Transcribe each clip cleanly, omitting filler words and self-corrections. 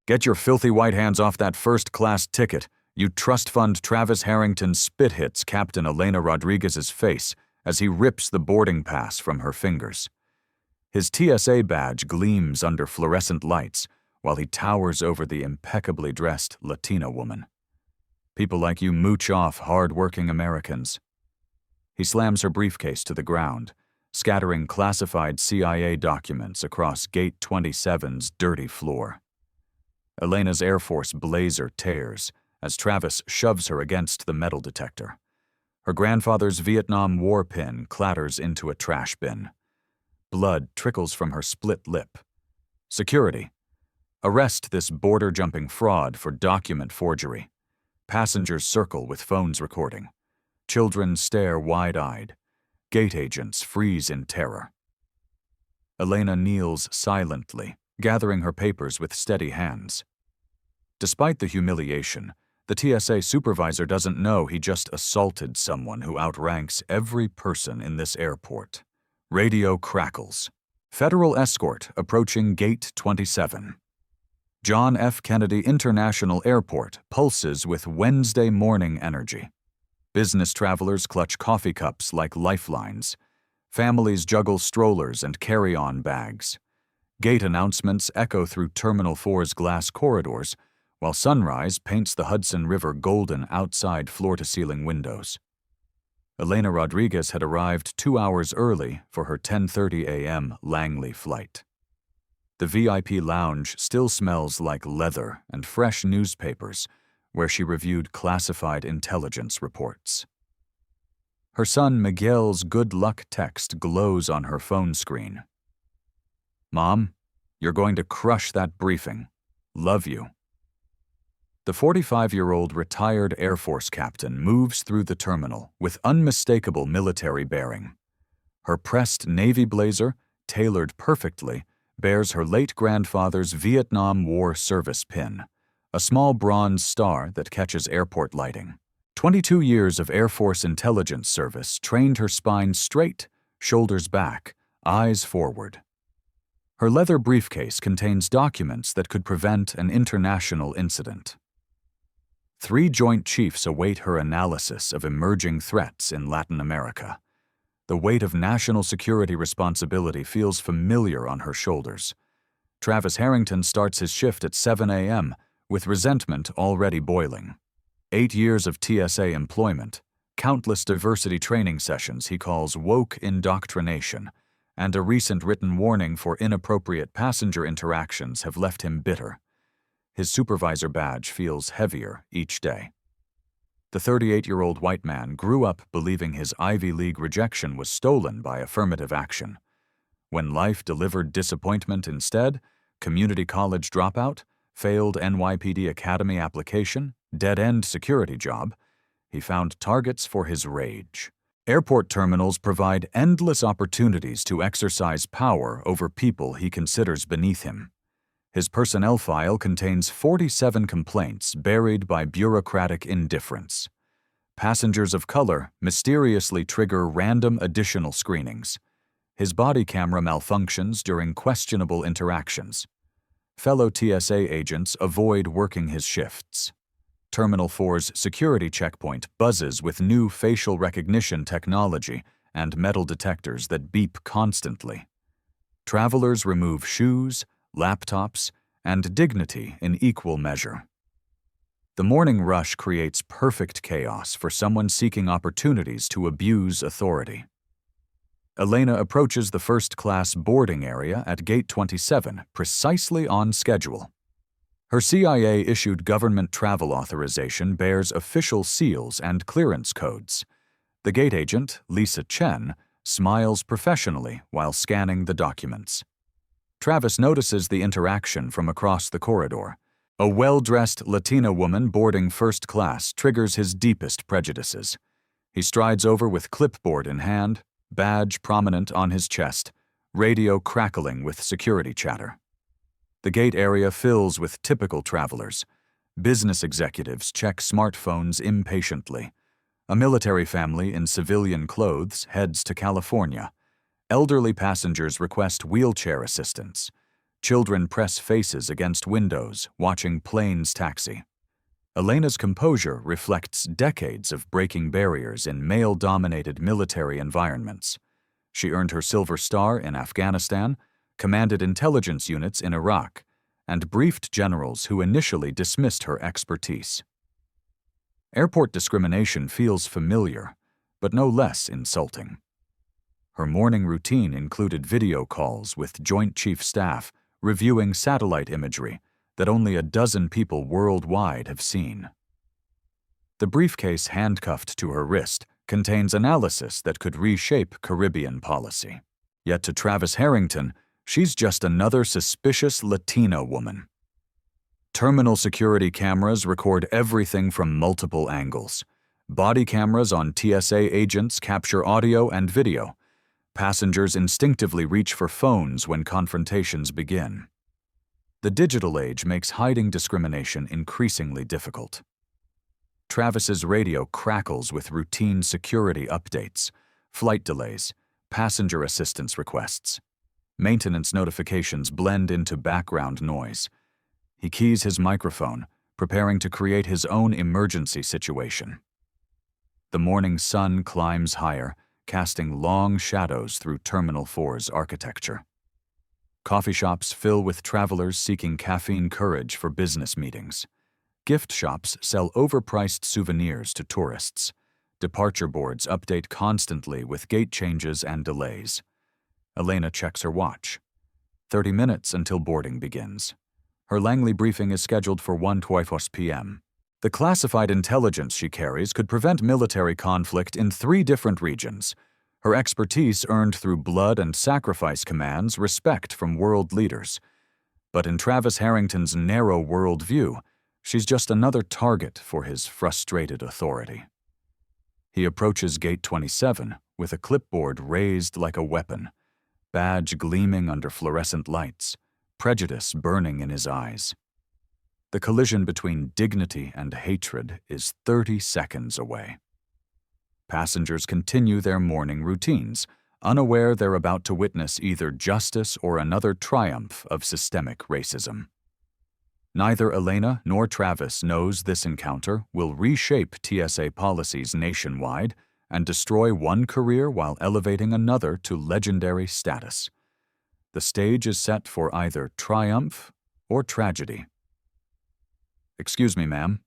Get your filthy white hands off that first-class ticket. You trust fund Travis Harrington spit hits Captain Elena Rodriguez's face as he rips the boarding pass from her fingers. His TSA badge gleams under fluorescent lights while he towers over the impeccably dressed Latina woman. People like you mooch off hard-working Americans. He slams her briefcase to the ground, scattering classified CIA documents across Gate 27's dirty floor. Elena's Air Force blazer tears as Travis shoves her against the metal detector. Her grandfather's Vietnam War pin clatters into a trash bin. Blood trickles from her split lip. Security. Arrest this border-jumping fraud for document forgery. Passengers circle with phones recording. Children stare wide-eyed. Gate agents freeze in terror. Elena kneels silently, gathering her papers with steady hands. Despite the humiliation, the TSA supervisor doesn't know he just assaulted someone who outranks every person in this airport. Radio crackles. Federal escort approaching Gate 27. John F. Kennedy International Airport pulses with Wednesday morning energy. Business travelers clutch coffee cups like lifelines. Families juggle strollers and carry-on bags. Gate announcements echo through Terminal 4's glass corridors, while sunrise paints the Hudson River golden outside floor-to-ceiling windows. Elena Rodriguez had arrived 2 hours early for her 10:30 a.m. Langley flight. The VIP lounge still smells like leather and fresh newspapers, where she reviewed classified intelligence reports. Her son Miguel's good luck text glows on her phone screen. "Mom, you're going to crush that briefing. Love you." The 45-year-old retired Air Force captain moves through the terminal with unmistakable military bearing. Her pressed navy blazer, tailored perfectly, bears her late grandfather's Vietnam War service pin, a small bronze star that catches airport lighting. 22 years of Air Force intelligence service trained her spine straight, shoulders back, eyes forward. Her leather briefcase contains documents that could prevent an international incident. 3 Joint Chiefs await her analysis of emerging threats in Latin America. The weight of national security responsibility feels familiar on her shoulders. Travis Harrington starts his shift at 7 a.m., with resentment already boiling. 8 years of TSA employment, countless diversity training sessions he calls woke indoctrination, and a recent written warning for inappropriate passenger interactions have left him bitter. His supervisor badge feels heavier each day. The 38-year-old white man grew up believing his Ivy League rejection was stolen by affirmative action. When life delivered disappointment instead, community college dropout, failed NYPD Academy application, dead-end security job, he found targets for his rage. Airport terminals provide endless opportunities to exercise power over people he considers beneath him. His personnel file contains 47 complaints buried by bureaucratic indifference. Passengers of color mysteriously trigger random additional screenings. His body camera malfunctions during questionable interactions. Fellow TSA agents avoid working his shifts. Terminal 4's security checkpoint buzzes with new facial recognition technology and metal detectors that beep constantly. Travelers remove shoes, laptops, and dignity in equal measure. The morning rush creates perfect chaos for someone seeking opportunities to abuse authority. Elena approaches the first-class boarding area at Gate 27 precisely on schedule. Her CIA-issued government travel authorization bears official seals and clearance codes. The gate agent, Lisa Chen, smiles professionally while scanning the documents. Travis notices the interaction from across the corridor. A well-dressed Latina woman boarding first class triggers his deepest prejudices. He strides over with clipboard in hand, badge prominent on his chest, radio crackling with security chatter. The gate area fills with typical travelers. Business executives check smartphones impatiently. A military family in civilian clothes heads to California. Elderly passengers request wheelchair assistance. Children press faces against windows, watching planes taxi. Elena's composure reflects decades of breaking barriers in male-dominated military environments. She earned her Silver Star in Afghanistan, commanded intelligence units in Iraq, and briefed generals who initially dismissed her expertise. Airport discrimination feels familiar, but no less insulting. Her morning routine included video calls with Joint Chief Staff reviewing satellite imagery that only a dozen people worldwide have seen. The briefcase handcuffed to her wrist contains analysis that could reshape Caribbean policy. Yet to Travis Harrington, she's just another suspicious Latina woman. Terminal security cameras record everything from multiple angles. Body cameras on TSA agents capture audio and video. Passengers instinctively reach for phones when confrontations begin. The digital age makes hiding discrimination increasingly difficult. Travis's radio crackles with routine security updates, flight delays, passenger assistance requests. Maintenance notifications blend into background noise. He keys his microphone, preparing to create his own emergency situation. The morning sun climbs higher, casting long shadows through Terminal 4's architecture. Coffee shops fill with travelers seeking caffeine courage for business meetings. Gift shops sell overpriced souvenirs to tourists. Departure boards update constantly with gate changes and delays. Elena checks her watch. 30 minutes until boarding begins. Her Langley briefing is scheduled for 1:20 p.m. The classified intelligence she carries could prevent military conflict in 3 different regions. Her expertise earned through blood and sacrifice commands respect from world leaders. But in Travis Harrington's narrow worldview, she's just another target for his frustrated authority. He approaches Gate 27 with a clipboard raised like a weapon, badge gleaming under fluorescent lights, prejudice burning in his eyes. The collision between dignity and hatred is 30 seconds away. Passengers continue their morning routines, unaware they're about to witness either justice or another triumph of systemic racism. Neither Elena nor Travis knows this encounter will reshape TSA policies nationwide and destroy one career while elevating another to legendary status. The stage is set for either triumph or tragedy. "Excuse me, ma'am."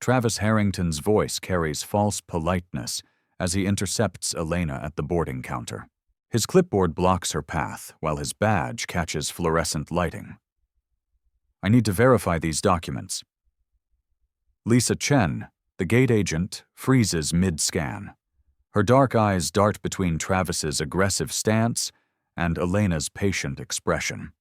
Travis Harrington's voice carries false politeness as he intercepts Elena at the boarding counter. His clipboard blocks her path while his badge catches fluorescent lighting. "I need to verify these documents." Lisa Chen, the gate agent, freezes mid-scan. Her dark eyes dart between Travis's aggressive stance and Elena's patient expression.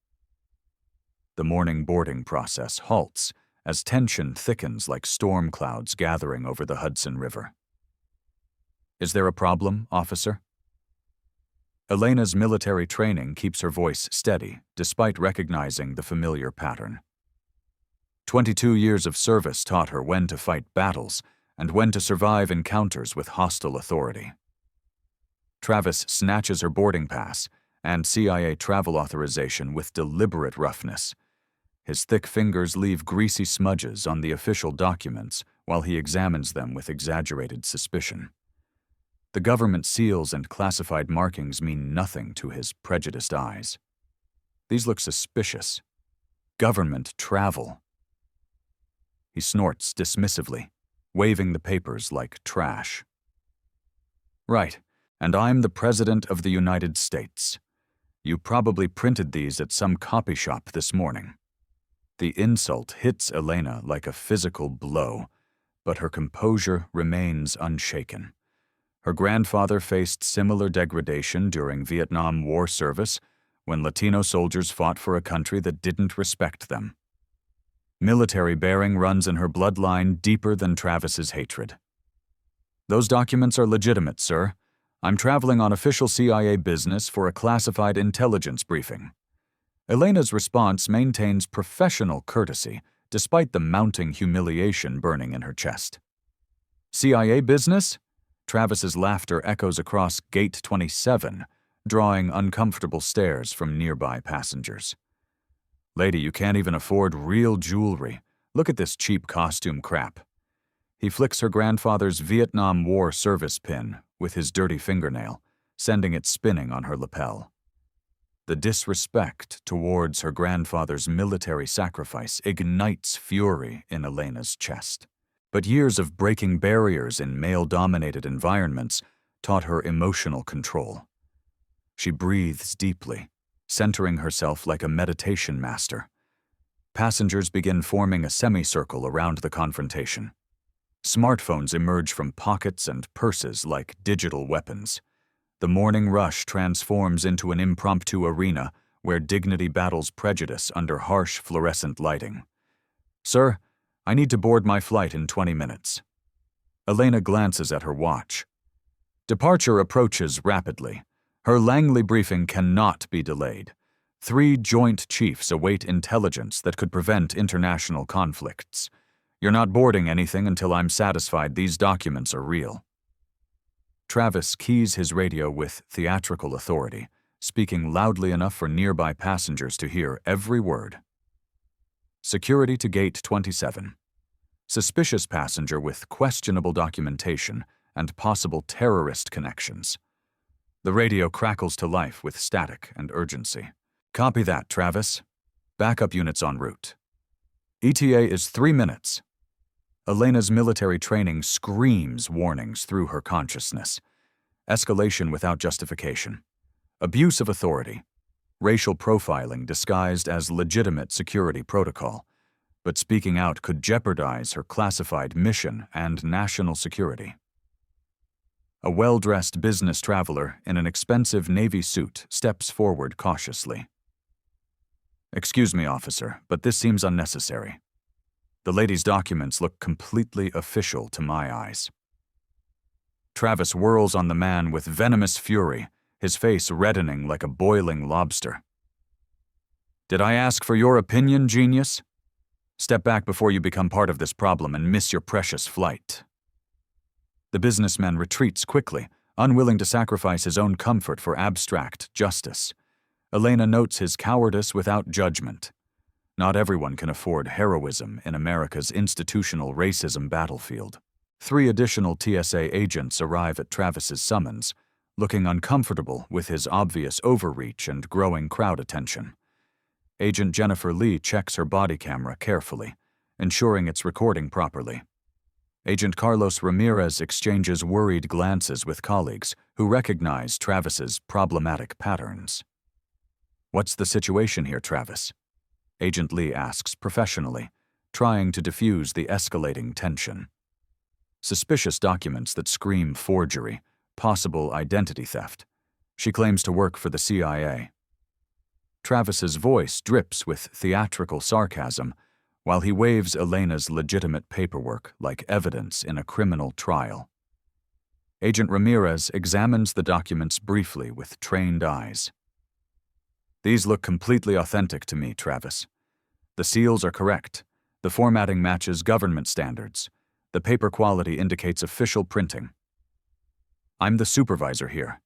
The morning boarding process halts as tension thickens like storm clouds gathering over the Hudson River. "Is there a problem, officer?" Elena's military training keeps her voice steady, despite recognizing the familiar pattern. 22 years of service taught her when to fight battles and when to survive encounters with hostile authority. Travis snatches her boarding pass and CIA travel authorization with deliberate roughness. His thick fingers leave greasy smudges on the official documents while he examines them with exaggerated suspicion. The government seals and classified markings mean nothing to his prejudiced eyes. These look suspicious. Government travel. He snorts dismissively, waving the papers like trash. "Right, and I'm the President of the United States. You probably printed these at some copy shop this morning." The insult hits Elena like a physical blow, but her composure remains unshaken. Her grandfather faced similar degradation during Vietnam War service when Latino soldiers fought for a country that didn't respect them. Military bearing runs in her bloodline deeper than Travis's hatred. "Those documents are legitimate, sir. I'm traveling on official CIA business for a classified intelligence briefing." Elena's response maintains professional courtesy despite the mounting humiliation burning in her chest. "CIA business?" Travis's laughter echoes across Gate 27, drawing uncomfortable stares from nearby passengers. "Lady, you can't even afford real jewelry. Look at this cheap costume crap." He flicks her grandfather's Vietnam War service pin with his dirty fingernail, sending it spinning on her lapel. The disrespect towards her grandfather's military sacrifice ignites fury in Elena's chest. But years of breaking barriers in male-dominated environments taught her emotional control. She breathes deeply, centering herself like a meditation master. Passengers begin forming a semicircle around the confrontation. Smartphones emerge from pockets and purses like digital weapons. The morning rush transforms into an impromptu arena where dignity battles prejudice under harsh fluorescent lighting. "Sir, I need to board my flight in 20 minutes. Elena glances at her watch. Departure approaches rapidly. Her Langley briefing cannot be delayed. 3 joint chiefs await intelligence that could prevent international conflicts. You're not boarding anything until I'm satisfied these documents are real." Travis keys his radio with theatrical authority, speaking loudly enough for nearby passengers to hear every word. Security to Gate 27. Suspicious passenger with questionable documentation and possible terrorist connections. The radio crackles to life with static and urgency. "Copy that, Travis. Backup units en route. ETA is 3 minutes. Elena's military training screams warnings through her consciousness. Escalation without justification. Abuse of authority. Racial profiling disguised as legitimate security protocol. But speaking out could jeopardize her classified mission and national security. A well-dressed business traveler in an expensive Navy suit steps forward cautiously. "Excuse me, officer, but this seems unnecessary. The lady's documents look completely official to my eyes." Travis whirls on the man with venomous fury, his face reddening like a boiling lobster. "Did I ask for your opinion, genius? Step back before you become part of this problem and miss your precious flight." The businessman retreats quickly, unwilling to sacrifice his own comfort for abstract justice. Elena notes his cowardice without judgment. Not everyone can afford heroism in America's institutional racism battlefield. 3 additional TSA agents arrive at Travis's summons, looking uncomfortable with his obvious overreach and growing crowd attention. Agent Jennifer Lee checks her body camera carefully, ensuring it's recording properly. Agent Carlos Ramirez exchanges worried glances with colleagues who recognize Travis's problematic patterns. "What's the situation here, Travis?" Agent Lee asks professionally, trying to diffuse the escalating tension. Suspicious documents that scream forgery, possible identity theft. She claims to work for the CIA. Travis's voice drips with theatrical sarcasm while he waves Elena's legitimate paperwork like evidence in a criminal trial. Agent Ramirez examines the documents briefly with trained eyes. "These look completely authentic to me, Travis. The seals are correct. The formatting matches government standards. The paper quality indicates official printing. I'm the supervisor here."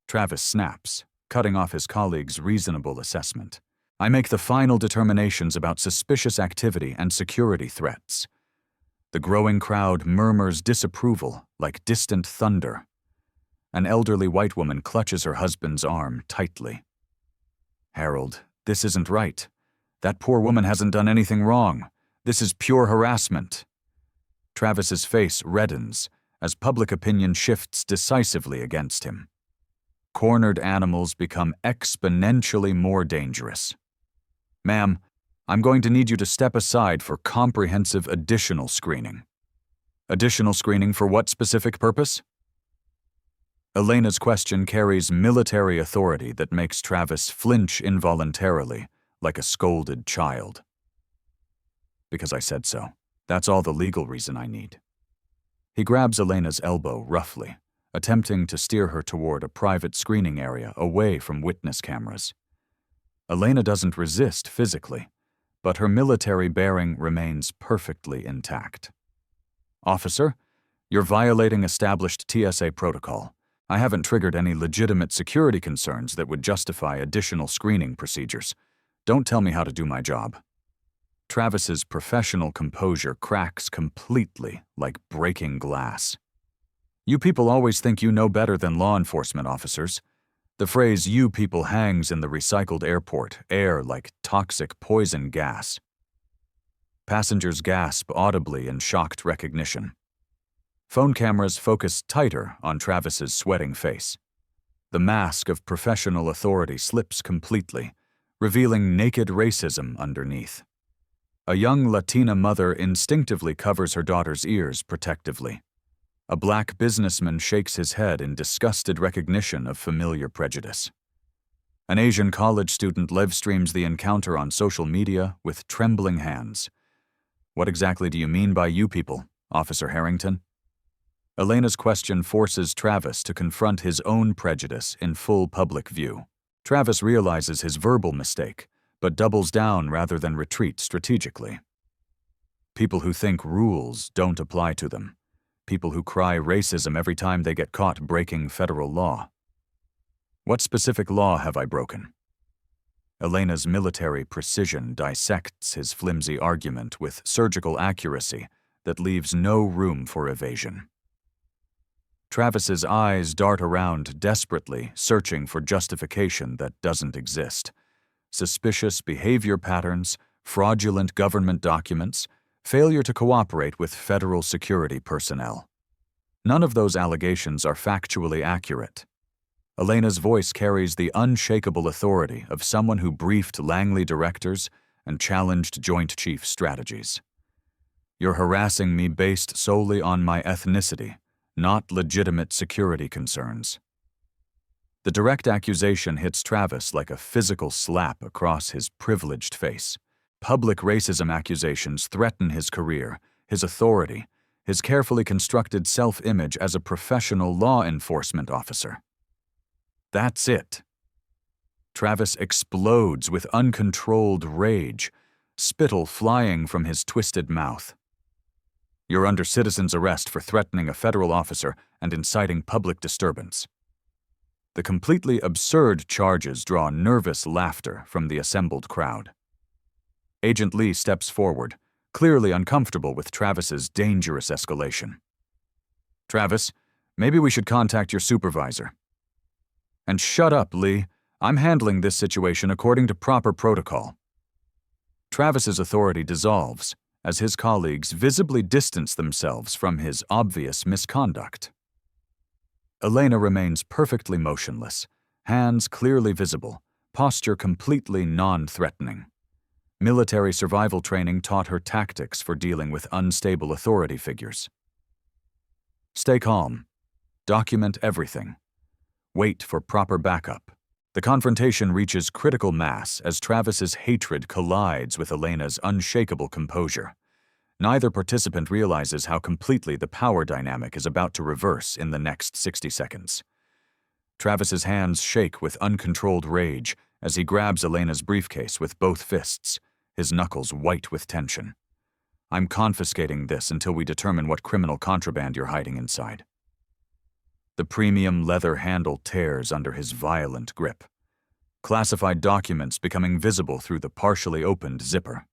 Travis snaps, cutting off his colleague's reasonable assessment. "I make the final determinations about suspicious activity and security threats." The growing crowd murmurs disapproval like distant thunder. An elderly white woman clutches her husband's arm tightly. "Harold, this isn't right. That poor woman hasn't done anything wrong. This is pure harassment." Travis's face reddens as public opinion shifts decisively against him. Cornered animals become exponentially more dangerous. "Ma'am, I'm going to need you to step aside for comprehensive additional screening." "Additional screening for what specific purpose?" Elena's question carries military authority that makes Travis flinch involuntarily, like a scolded child. "Because I said so. That's all the legal reason I need." He grabs Elena's elbow roughly, attempting to steer her toward a private screening area away from witness cameras. Elena doesn't resist physically, but her military bearing remains perfectly intact. "Officer, you're violating established TSA protocol. I haven't triggered any legitimate security concerns that would justify additional screening procedures. Don't tell me how to do my job. Travis's professional composure cracks completely, like breaking glass. You people always think you know better than law enforcement officers. The phrase "you people" hangs in the recycled airport air like toxic poison gas. Passengers gasp audibly in shocked recognition. Phone cameras focus tighter on Travis's sweating face. The mask of professional authority slips completely, revealing naked racism underneath. A young Latina mother instinctively covers her daughter's ears protectively. A black businessman shakes his head in disgusted recognition of familiar prejudice. An Asian college student live streams the encounter on social media with trembling hands. What exactly do you mean by "you people, Officer Harrington?" Elena's question forces Travis to confront his own prejudice in full public view. Travis realizes his verbal mistake, but doubles down rather than retreat strategically. People who think rules don't apply to them. People who cry racism every time they get caught breaking federal law. What specific law have I broken? Elena's military precision dissects his flimsy argument with surgical accuracy that leaves no room for evasion. Travis's eyes dart around desperately, searching for justification that doesn't exist. Suspicious behavior patterns, fraudulent government documents, failure to cooperate with federal security personnel. None of those allegations are factually accurate. Elena's voice carries the unshakable authority of someone who briefed Langley directors and challenged Joint Chief strategies. You're harassing me based solely on my ethnicity, not legitimate security concerns. The direct accusation hits Travis like a physical slap across his privileged face. Public racism accusations threaten his career, his authority, his carefully constructed self-image as a professional law enforcement officer. That's it. Travis explodes with uncontrolled rage, spittle flying from his twisted mouth. You're under citizen's arrest for threatening a federal officer and inciting public disturbance. The completely absurd charges draw nervous laughter from the assembled crowd. Agent Lee steps forward, clearly uncomfortable with Travis's dangerous escalation. Travis, maybe we should contact your supervisor. And shut up, Lee. I'm handling this situation according to proper protocol. Travis's authority dissolves as his colleagues visibly distance themselves from his obvious misconduct. Elena remains perfectly motionless, hands clearly visible, posture completely non-threatening. Military survival training taught her tactics for dealing with unstable authority figures. Stay calm. Document everything. Wait for proper backup. The confrontation reaches critical mass as Travis's hatred collides with Elena's unshakable composure. Neither participant realizes how completely the power dynamic is about to reverse in the next 60 seconds. Travis's hands shake with uncontrolled rage as he grabs Elena's briefcase with both fists, his knuckles white with tension. I'm confiscating this until we determine what criminal contraband you're hiding inside. The premium leather handle tears under his violent grip, classified documents becoming visible through the partially opened zipper.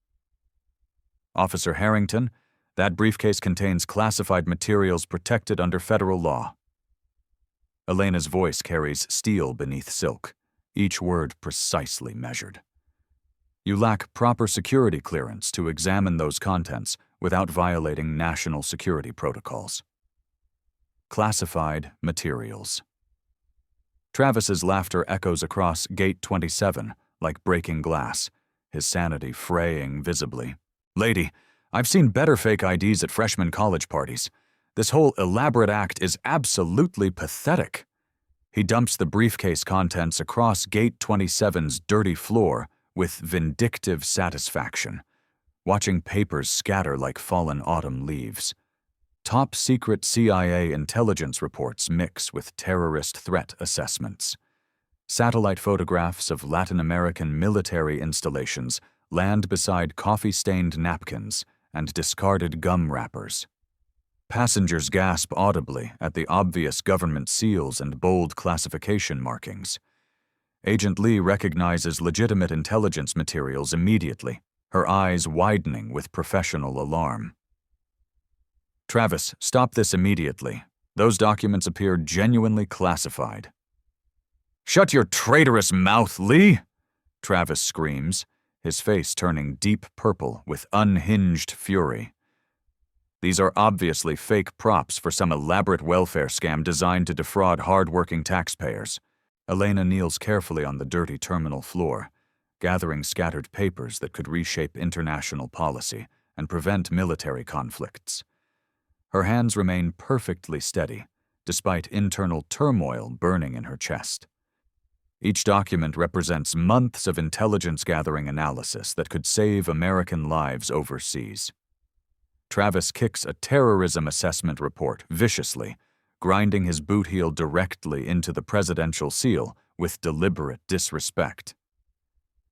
Officer Harrington, that briefcase contains classified materials protected under federal law. Elena's voice carries steel beneath silk, each word precisely measured. You lack proper security clearance to examine those contents without violating national security protocols. Classified materials. Travis's laughter echoes across Gate 27 like breaking glass, his sanity fraying visibly. Lady, I've seen better fake IDs at freshman college parties. This whole elaborate act is absolutely pathetic. He dumps the briefcase contents across Gate 27's dirty floor with vindictive satisfaction, watching papers scatter like fallen autumn leaves. Top-secret CIA intelligence reports mix with terrorist threat assessments. Satellite photographs of Latin American military installations land beside coffee-stained napkins and discarded gum wrappers. Passengers gasp audibly at the obvious government seals and bold classification markings. Agent Lee recognizes legitimate intelligence materials immediately, her eyes widening with professional alarm. "Travis, stop this immediately. Those documents appear genuinely classified." "Shut your traitorous mouth, Lee!" Travis screams, his face turning deep purple with unhinged fury. These are obviously fake props for some elaborate welfare scam designed to defraud hard-working taxpayers. Elena kneels carefully on the dirty terminal floor, gathering scattered papers that could reshape international policy and prevent military conflicts. Her hands remain perfectly steady, despite internal turmoil burning in her chest. Each document represents months of intelligence-gathering analysis that could save American lives overseas. Travis kicks a terrorism assessment report viciously, grinding his boot heel directly into the presidential seal with deliberate disrespect.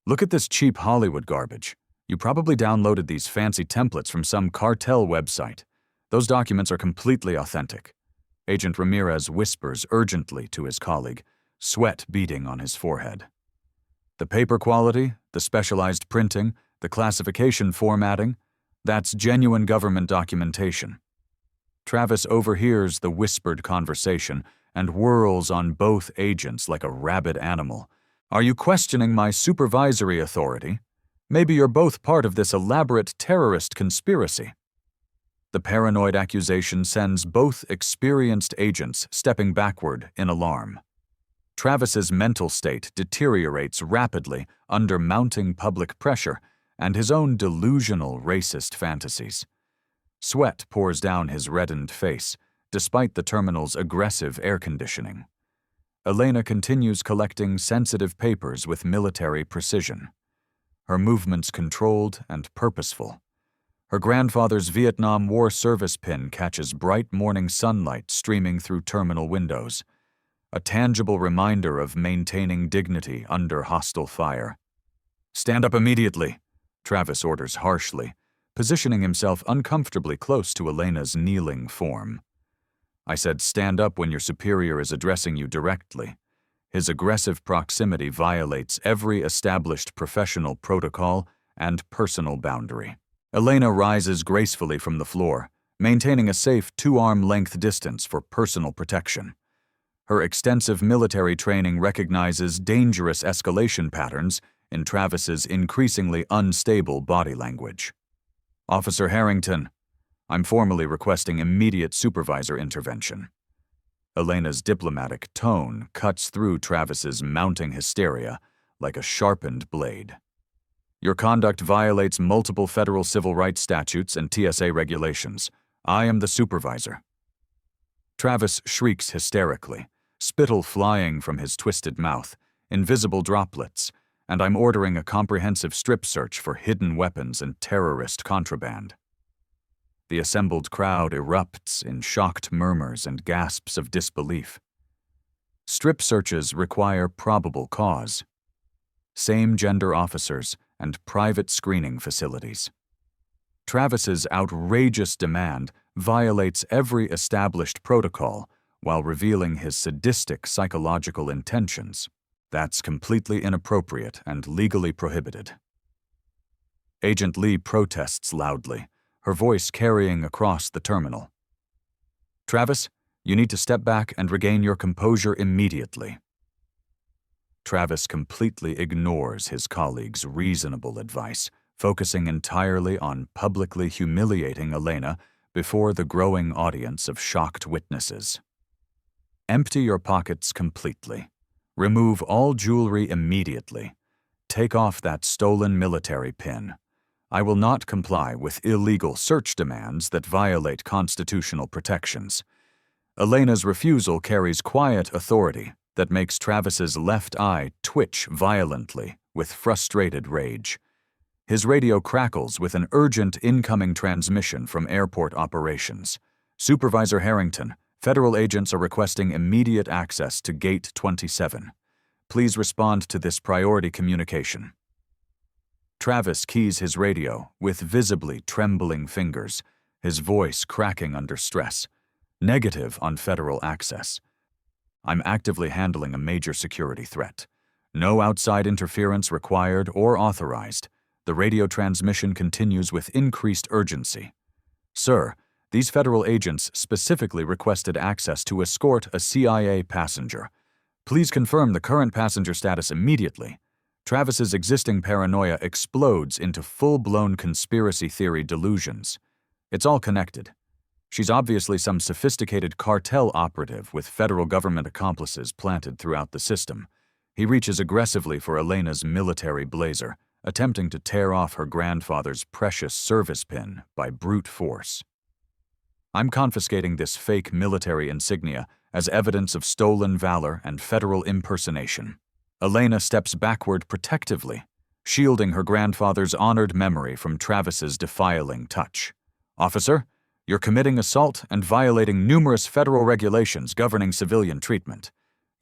"Look at this cheap Hollywood garbage. You probably downloaded these fancy templates from some cartel website. Those documents are completely authentic." Agent Ramirez whispers urgently to his colleague, sweat beading on his forehead. "The paper quality, the specialized printing, the classification formatting, that's genuine government documentation." Travis overhears the whispered conversation and whirls on both agents like a rabid animal. "Are you questioning my supervisory authority? Maybe you're both part of this elaborate terrorist conspiracy." The paranoid accusation sends both experienced agents stepping backward in alarm. Travis's mental state deteriorates rapidly under mounting public pressure and his own delusional racist fantasies. Sweat pours down his reddened face, despite the terminal's aggressive air conditioning. Elena continues collecting sensitive papers with military precision. Her movements controlled and purposeful. Her grandfather's Vietnam War service pin catches bright morning sunlight streaming through terminal windows, a tangible reminder of maintaining dignity under hostile fire. "Stand up immediately," Travis orders harshly, positioning himself uncomfortably close to Elena's kneeling form. "I said stand up when your superior is addressing you directly." His aggressive proximity violates every established professional protocol and personal boundary. Elena rises gracefully from the floor, maintaining a safe 2-arm-length distance for personal protection. Her extensive military training recognizes dangerous escalation patterns in Travis's increasingly unstable body language. "Officer Harrington, I'm formally requesting immediate supervisor intervention." Elena's diplomatic tone cuts through Travis's mounting hysteria like a sharpened blade. "Your conduct violates multiple federal civil rights statutes and TSA regulations. I am the supervisor." Travis shrieks hysterically, spittle flying from his twisted mouth, invisible droplets, and I'm ordering a comprehensive strip search for hidden weapons and terrorist contraband. The assembled crowd erupts in shocked murmurs and gasps of disbelief. Strip searches require probable cause. Same-gender officers and private screening facilities. Travis's outrageous demand violates every established protocol while revealing his sadistic psychological intentions. That's completely inappropriate and legally prohibited. Agent Lee protests loudly, her voice carrying across the terminal. "Travis, you need to step back and regain your composure immediately." Travis completely ignores his colleague's reasonable advice, focusing entirely on publicly humiliating Elena before the growing audience of shocked witnesses. "Empty your pockets completely. Remove all jewelry immediately. Take off that stolen military pin. I will not comply with illegal search demands that violate constitutional protections." Elena's refusal carries quiet authority that makes Travis's left eye twitch violently with frustrated rage. His radio crackles with an urgent incoming transmission from airport operations. "Supervisor Harrington, federal agents are requesting immediate access to Gate 27. Please respond to this priority communication." Travis keys his radio with visibly trembling fingers, his voice cracking under stress. Negative on federal access. I'm actively handling a major security threat. No outside interference required or authorized. The radio transmission continues with increased urgency. Sir, these federal agents specifically requested access to escort a CIA passenger. Please confirm the current passenger status immediately. Travis's existing paranoia explodes into full-blown conspiracy theory delusions. It's all connected. She's obviously some sophisticated cartel operative with federal government accomplices planted throughout the system. He reaches aggressively for Elena's military blazer, attempting to tear off her grandfather's precious service pin by brute force. I'm confiscating this fake military insignia as evidence of stolen valor and federal impersonation. Elena steps backward protectively, shielding her grandfather's honored memory from Travis's defiling touch. Officer, you're committing assault and violating numerous federal regulations governing civilian treatment.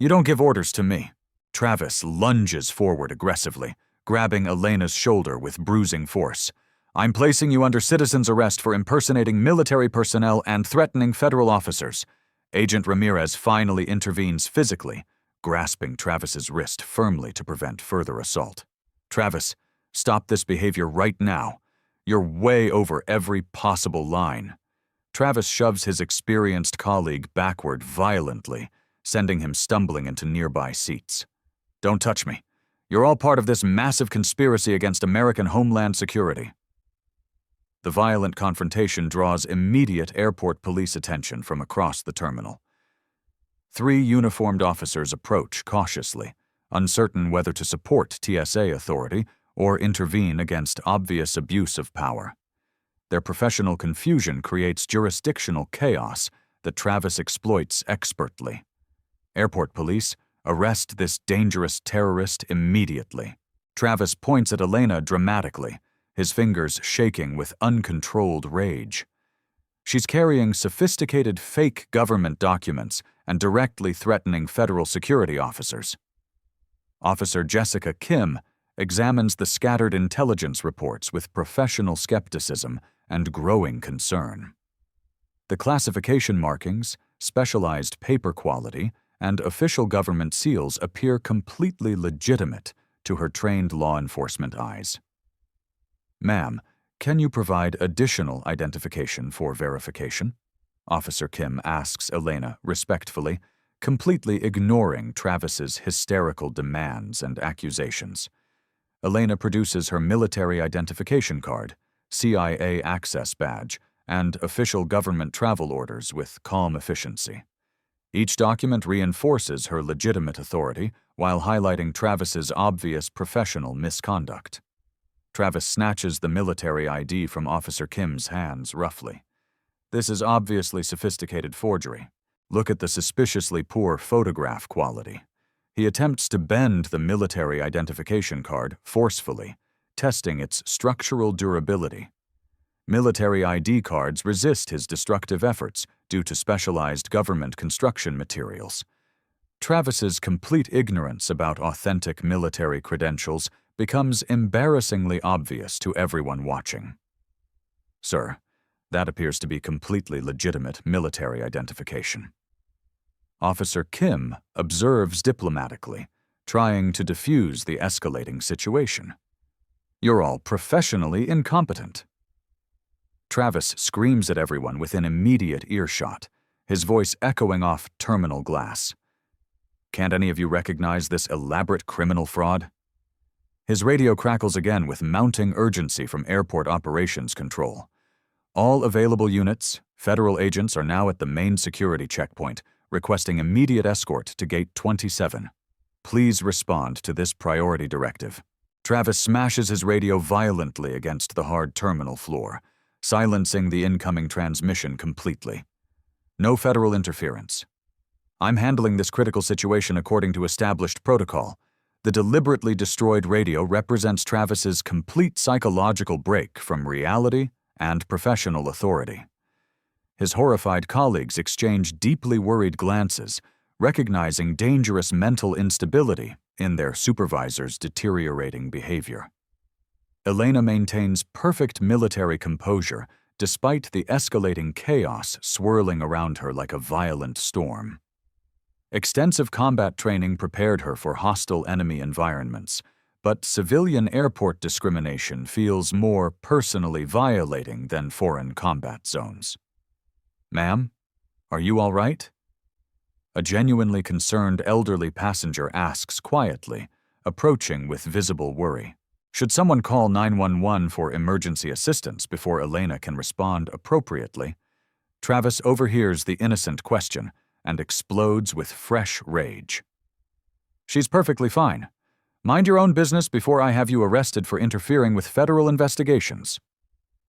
You don't give orders to me. Travis lunges forward aggressively, grabbing Elena's shoulder with bruising force. I'm placing you under citizen's arrest for impersonating military personnel and threatening federal officers. Agent Ramirez finally intervenes physically, grasping Travis's wrist firmly to prevent further assault. Travis, stop this behavior right now. You're way over every possible line. Travis shoves his experienced colleague backward violently, sending him stumbling into nearby seats. Don't touch me. You're all part of this massive conspiracy against American homeland security. The violent confrontation draws immediate airport police attention from across the terminal. 3 uniformed officers approach cautiously, uncertain whether to support TSA authority or intervene against obvious abuse of power. Their professional confusion creates jurisdictional chaos that Travis exploits expertly. Airport police, arrest this dangerous terrorist immediately. Travis points at Elena dramatically, his fingers shaking with uncontrolled rage. She's carrying sophisticated fake government documents and directly threatening federal security officers. Officer Jessica Kim examines the scattered intelligence reports with professional skepticism and growing concern. The classification markings, specialized paper quality, and official government seals appear completely legitimate to her trained law enforcement eyes. Ma'am, can you provide additional identification for verification? Officer Kim asks Elena respectfully, completely ignoring Travis's hysterical demands and accusations. Elena produces her military identification card, CIA access badge, and official government travel orders with calm efficiency. Each document reinforces her legitimate authority while highlighting Travis's obvious professional misconduct. Travis snatches the military ID from Officer Kim's hands roughly. This is obviously sophisticated forgery. Look at the suspiciously poor photograph quality. He attempts to bend the military identification card forcefully, testing its structural durability. Military ID cards resist his destructive efforts due to specialized government construction materials. Travis's complete ignorance about authentic military credentials becomes embarrassingly obvious to everyone watching. Sir, that appears to be completely legitimate military identification. Officer Kim observes diplomatically, trying to defuse the escalating situation. You're all professionally incompetent. Travis screams at everyone within immediate earshot, his voice echoing off terminal glass. Can't any of you recognize this elaborate criminal fraud? His radio crackles again with mounting urgency from Airport Operations Control. All available units, federal agents are now at the main security checkpoint, requesting immediate escort to Gate 27. Please respond to this priority directive. Travis smashes his radio violently against the hard terminal floor, silencing the incoming transmission completely. No federal interference. I'm handling this critical situation according to established protocol. The deliberately destroyed radio represents Travis's complete psychological break from reality and professional authority. His horrified colleagues exchange deeply worried glances, recognizing dangerous mental instability in their supervisor's deteriorating behavior. Elena maintains perfect military composure despite the escalating chaos swirling around her like a violent storm. Extensive combat training prepared her for hostile enemy environments, but civilian airport discrimination feels more personally violating than foreign combat zones. "Ma'am, are you all right?" A genuinely concerned elderly passenger asks quietly, approaching with visible worry. Should someone call 911 for emergency assistance before Elena can respond appropriately, Travis overhears the innocent question and explodes with fresh rage. "She's perfectly fine. Mind your own business before I have you arrested for interfering with federal investigations."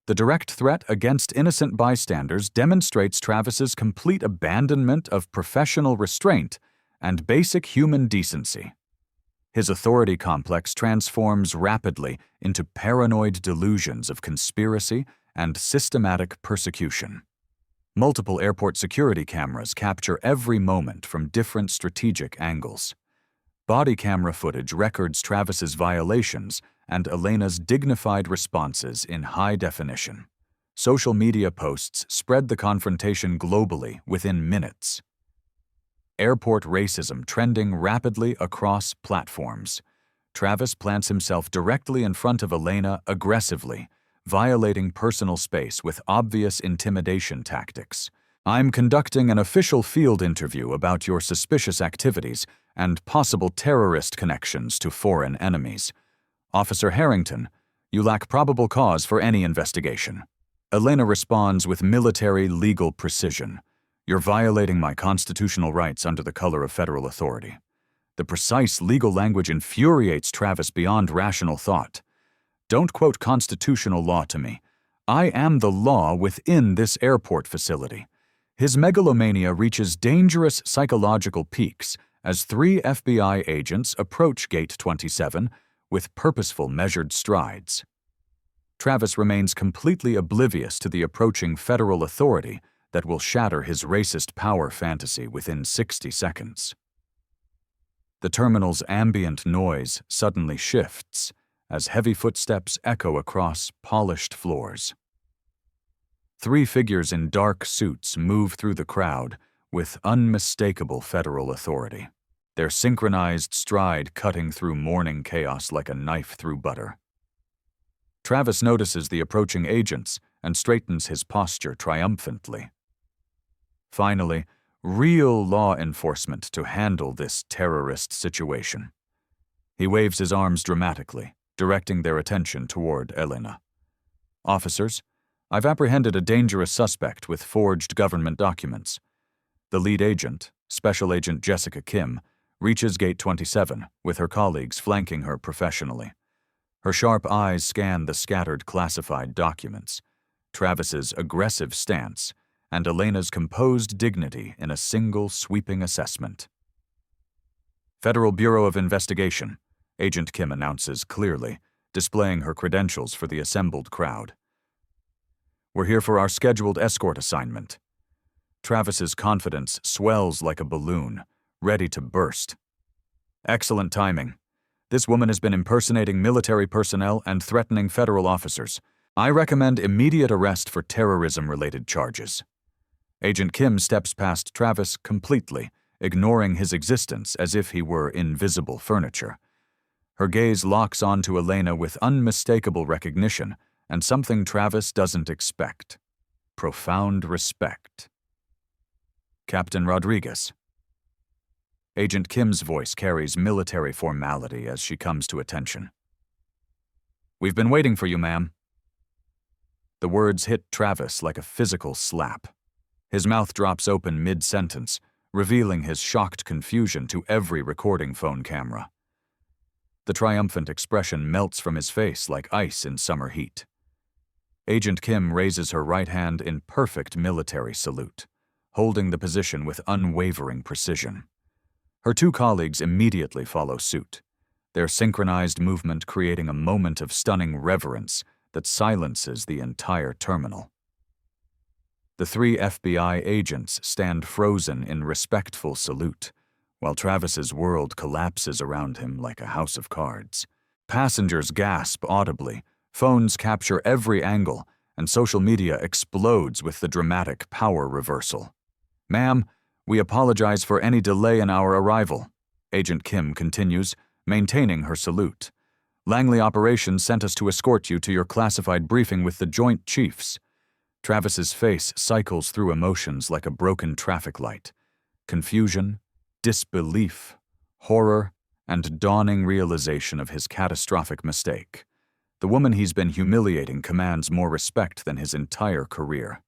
The direct threat against innocent bystanders demonstrates Travis's complete abandonment of professional restraint and basic human decency. His authority complex transforms rapidly into paranoid delusions of conspiracy and systematic persecution. Multiple airport security cameras capture every moment from different strategic angles. Body camera footage records Travis's violations and Elena's dignified responses in high definition. Social media posts spread the confrontation globally within minutes. Airport racism trending rapidly across platforms. Travis plants himself directly in front of Elena aggressively, violating personal space with obvious intimidation tactics. "I'm conducting an official field interview about your suspicious activities and possible terrorist connections to foreign enemies. Officer Harrington, you lack probable cause for any investigation." Elena responds with military legal precision. "You're violating my constitutional rights under the color of federal authority." The precise legal language infuriates Travis beyond rational thought. "Don't quote constitutional law to me. I am the law within this airport facility." His megalomania reaches dangerous psychological peaks as 3 FBI agents approach Gate 27 with purposeful measured strides. Travis remains completely oblivious to the approaching federal authority that will shatter his racist power fantasy within 60 seconds. The terminal's ambient noise suddenly shifts as heavy footsteps echo across polished floors. 3 figures in dark suits move through the crowd with unmistakable federal authority, their synchronized stride cutting through morning chaos like a knife through butter. Travis notices the approaching agents and straightens his posture triumphantly. Finally, real law enforcement to handle this terrorist situation. He waves his arms dramatically, directing their attention toward Elena. "Officers, I've apprehended a dangerous suspect with forged government documents." The lead agent, Special Agent Jessica Kim, reaches Gate 27, with her colleagues flanking her professionally. Her sharp eyes scan the scattered classified documents, Travis's aggressive stance, and Elena's composed dignity in a single sweeping assessment. "Federal Bureau of Investigation," Agent Kim announces clearly, displaying her credentials for the assembled crowd. "We're here for our scheduled escort assignment." Travis's confidence swells like a balloon, ready to burst. "Excellent timing. This woman has been impersonating military personnel and threatening federal officers. I recommend immediate arrest for terrorism-related charges." Agent Kim steps past Travis completely, ignoring his existence as if he were invisible furniture. Her gaze locks onto Elena with unmistakable recognition and something Travis doesn't expect: profound respect. "Captain Rodriguez." Agent Kim's voice carries military formality as she comes to attention. "We've been waiting for you, ma'am." The words hit Travis like a physical slap. His mouth drops open mid-sentence, revealing his shocked confusion to every recording phone camera. The triumphant expression melts from his face like ice in summer heat. Agent Kim raises her right hand in perfect military salute, holding the position with unwavering precision. Her 2 colleagues immediately follow suit, their synchronized movement creating a moment of stunning reverence that silences the entire terminal. The 3 FBI agents stand frozen in respectful salute, while Travis's world collapses around him like a house of cards. Passengers gasp audibly, phones capture every angle, and social media explodes with the dramatic power reversal. "Ma'am, we apologize for any delay in our arrival," Agent Kim continues, maintaining her salute. "Langley Operations sent us to escort you to your classified briefing with the Joint Chiefs." Travis's face cycles through emotions like a broken traffic light. Confusion, disbelief, horror, and dawning realization of his catastrophic mistake. The woman he's been humiliating commands more respect than his entire career.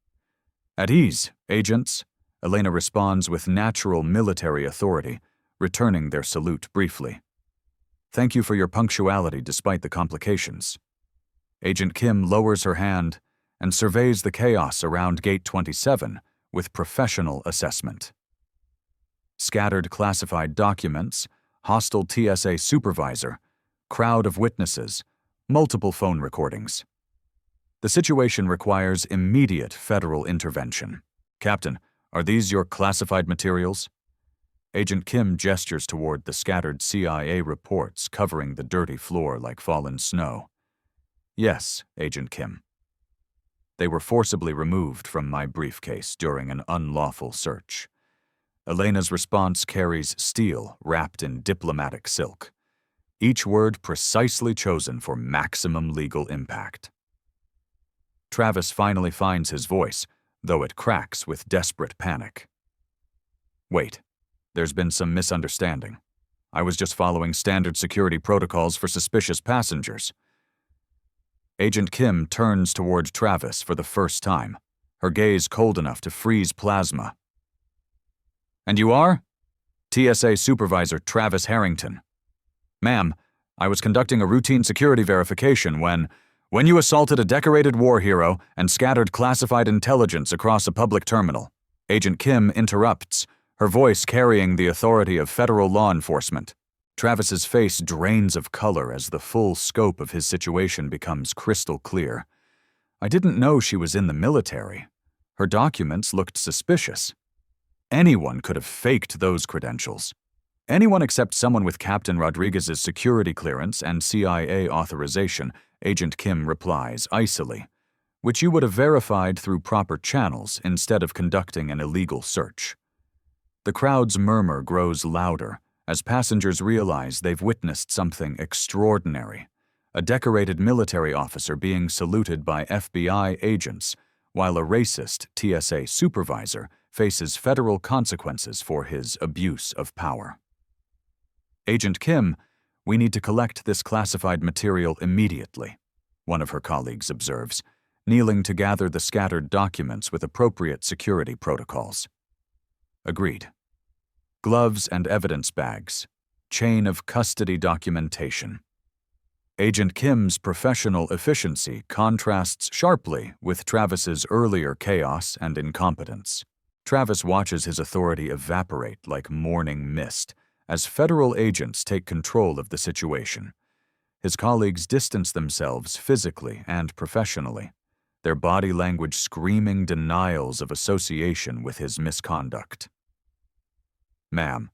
"At ease, agents," Elena responds with natural military authority, returning their salute briefly. "Thank you for your punctuality despite the complications." Agent Kim lowers her hand and surveys the chaos around Gate 27 with professional assessment. Scattered classified documents, hostile TSA supervisor, crowd of witnesses, multiple phone recordings. The situation requires immediate federal intervention. "Captain, are these your classified materials?" Agent Kim gestures toward the scattered CIA reports covering the dirty floor like fallen snow. "Yes, Agent Kim. They were forcibly removed from my briefcase during an unlawful search." Elena's response carries steel wrapped in diplomatic silk, each word precisely chosen for maximum legal impact. Travis finally finds his voice, though it cracks with desperate panic. "Wait, there's been some misunderstanding. I was just following standard security protocols for suspicious passengers." Agent Kim turns toward Travis for the first time, her gaze cold enough to freeze plasma. "And you are?" "TSA Supervisor Travis Harrington." "Ma'am, I was conducting a routine security verification when you assaulted a decorated war hero and scattered classified intelligence across a public terminal." Agent Kim interrupts, her voice carrying the authority of federal law enforcement. Travis's face drains of color as the full scope of his situation becomes crystal clear. "I didn't know she was in the military. Her documents looked suspicious. Anyone could have faked those credentials. Anyone except someone with Captain Rodriguez's security clearance and CIA authorization," Agent Kim replies icily, "which you would have verified through proper channels instead of conducting an illegal search." The crowd's murmur grows louder as passengers realize they've witnessed something extraordinary. A decorated military officer being saluted by FBI agents, while a racist TSA supervisor faces federal consequences for his abuse of power. "Agent Kim, we need to collect this classified material immediately," one of her colleagues observes, kneeling to gather the scattered documents with appropriate security protocols. "Agreed." Gloves and evidence bags. Chain of custody documentation. Agent Kim's professional efficiency contrasts sharply with Travis's earlier chaos and incompetence. Travis watches his authority evaporate like morning mist as federal agents take control of the situation. His colleagues distance themselves physically and professionally, their body language screaming denials of association with his misconduct. "Ma'am,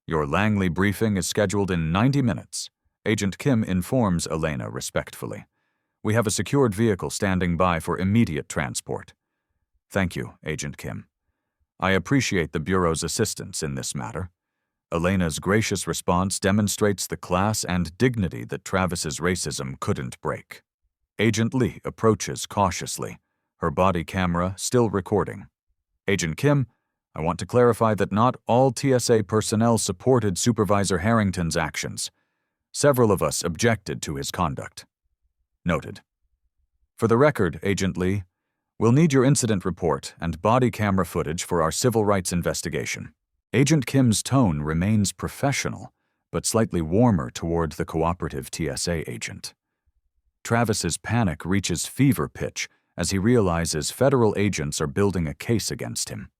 your Langley briefing is scheduled in 90 minutes, Agent Kim informs Elena respectfully. "We have a secured vehicle standing by for immediate transport." "Thank you, Agent Kim. I appreciate the Bureau's assistance in this matter." Elena's gracious response demonstrates the class and dignity that Travis's racism couldn't break. Agent Lee approaches cautiously, her body camera still recording. "Agent Kim, I want to clarify that not all TSA personnel supported Supervisor Harrington's actions. Several of us objected to his conduct." "Noted. For the record, Agent Lee, we'll need your incident report and body camera footage for our civil rights investigation." Agent Kim's tone remains professional, but slightly warmer toward the cooperative TSA agent. Travis's panic reaches fever pitch as he realizes federal agents are building a case against him.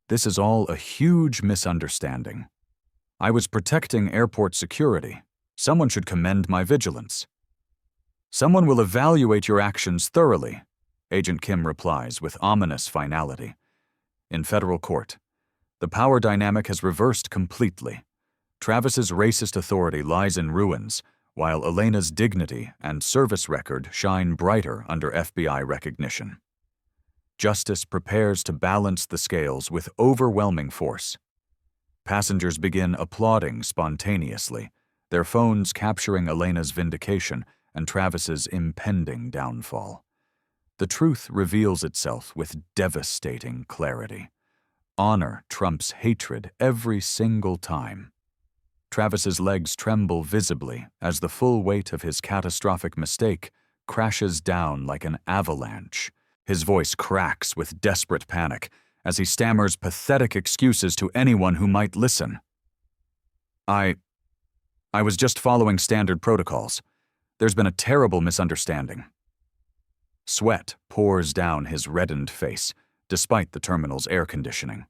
This is all a huge misunderstanding. I was protecting airport security. Someone should commend my vigilance. "Someone will evaluate your actions thoroughly," Agent Kim replies with ominous finality. In federal court, the power dynamic has reversed completely. Travis's racist authority lies in ruins, while Elena's dignity and service record shine brighter under FBI recognition. Justice prepares to balance the scales with overwhelming force. Passengers begin applauding spontaneously, their phones capturing Elena's vindication and Travis's impending downfall. The truth reveals itself with devastating clarity. Honor trumps hatred every single time. Travis's legs tremble visibly as the full weight of his catastrophic mistake crashes down like an avalanche. His voice cracks with desperate panic as he stammers pathetic excuses to anyone who might listen. I was just following standard protocols. There's been a terrible misunderstanding. Sweat pours down his reddened face, despite the terminal's air conditioning.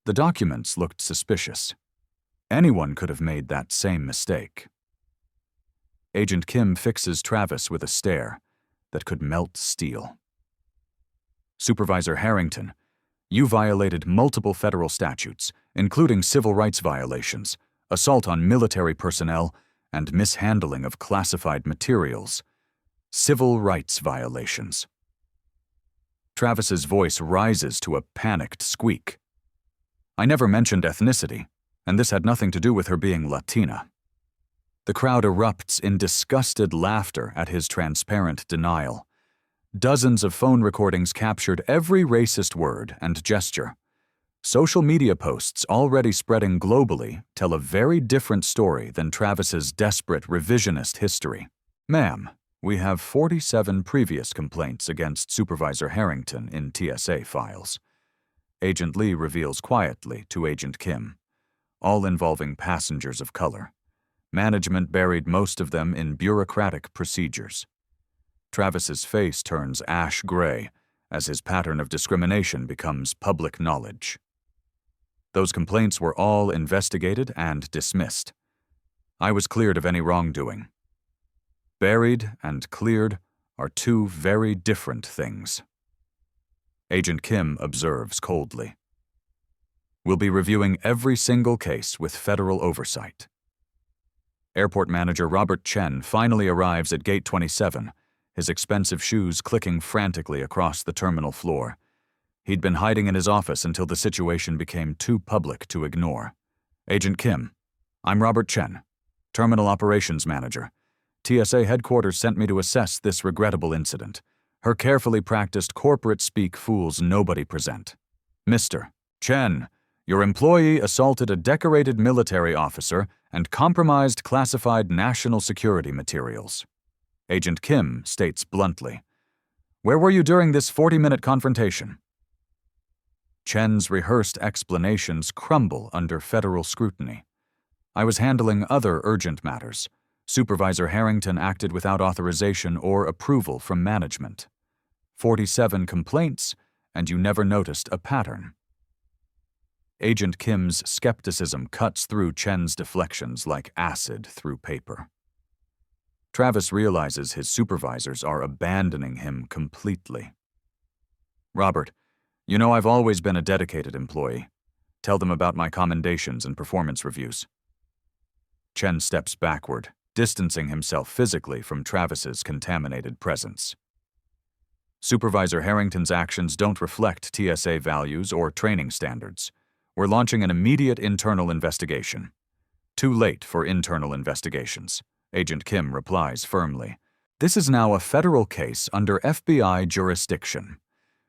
The documents looked suspicious. Anyone could have made that same mistake. Agent Kim fixes Travis with a stare that could melt steel. Supervisor Harrington, you violated multiple federal statutes, including civil rights violations, assault on military personnel, and mishandling of classified materials. Civil rights violations. Travis's voice rises to a panicked squeak. I never mentioned ethnicity, and this had nothing to do with her being Latina. The crowd erupts in disgusted laughter at his transparent denial. Dozens of phone recordings captured every racist word and gesture. Social media posts already spreading globally tell a very different story than Travis's desperate revisionist history. Ma'am, we have 47 previous complaints against Supervisor Harrington in TSA files. Agent Lee reveals quietly to Agent Kim, all involving passengers of color. Management buried most of them in bureaucratic procedures. Travis's face turns ash gray as his pattern of discrimination becomes public knowledge. Those complaints were all investigated and dismissed. I was cleared of any wrongdoing. Buried and cleared are two very different things. Agent Kim observes coldly. We'll be reviewing every single case with federal oversight. Airport manager Robert Chen finally arrives at Gate 27, his expensive shoes clicking frantically across the terminal floor. He'd been hiding in his office until the situation became too public to ignore. Agent Kim, I'm Robert Chen, Terminal Operations Manager. TSA headquarters sent me to assess this regrettable incident. Her carefully practiced corporate speak fools nobody present. Mr. Chen, your employee assaulted a decorated military officer and compromised classified national security materials. Agent Kim states bluntly, where were you during this 40-minute confrontation? Chen's rehearsed explanations crumble under federal scrutiny. I was handling other urgent matters. Supervisor Harrington acted without authorization or approval from management. 47 complaints, and you never noticed a pattern. Agent Kim's skepticism cuts through Chen's deflections like acid through paper. Travis realizes his supervisors are abandoning him completely. Robert, you know I've always been a dedicated employee. Tell them about my commendations and performance reviews. Chen steps backward, distancing himself physically from Travis's contaminated presence. Supervisor Harrington's actions don't reflect TSA values or training standards. We're launching an immediate internal investigation. Too late for internal investigations, Agent Kim replies firmly. This is now a federal case under FBI jurisdiction.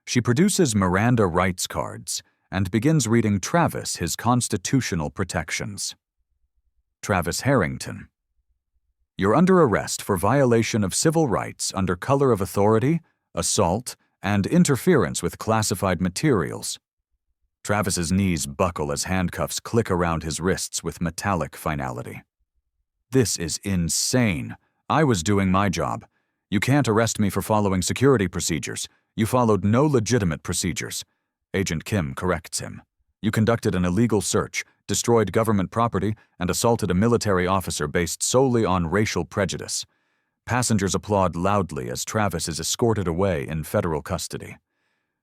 She produces Miranda rights cards and begins reading Travis his constitutional protections. Travis Harrington. You're under arrest for violation of civil rights under color of authority, assault, and interference with classified materials. Travis's knees buckle as handcuffs click around his wrists with metallic finality. This is insane. I was doing my job. You can't arrest me for following security procedures. You followed no legitimate procedures. Agent Kim corrects him. You conducted an illegal search, destroyed government property, and assaulted a military officer based solely on racial prejudice. Passengers applaud loudly as Travis is escorted away in federal custody.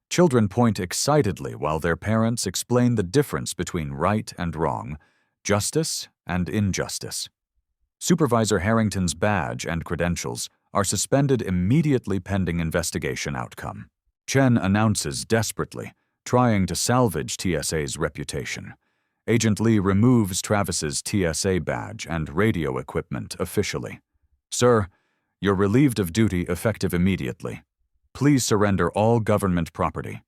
Children point excitedly while their parents explain the difference between right and wrong, justice and injustice. Supervisor Harrington's badge and credentials are suspended immediately pending investigation outcome. Chen announces desperately, trying to salvage TSA's reputation. Agent Lee removes Travis's TSA badge and radio equipment officially. Sir, you're relieved of duty effective immediately. Please surrender all government property.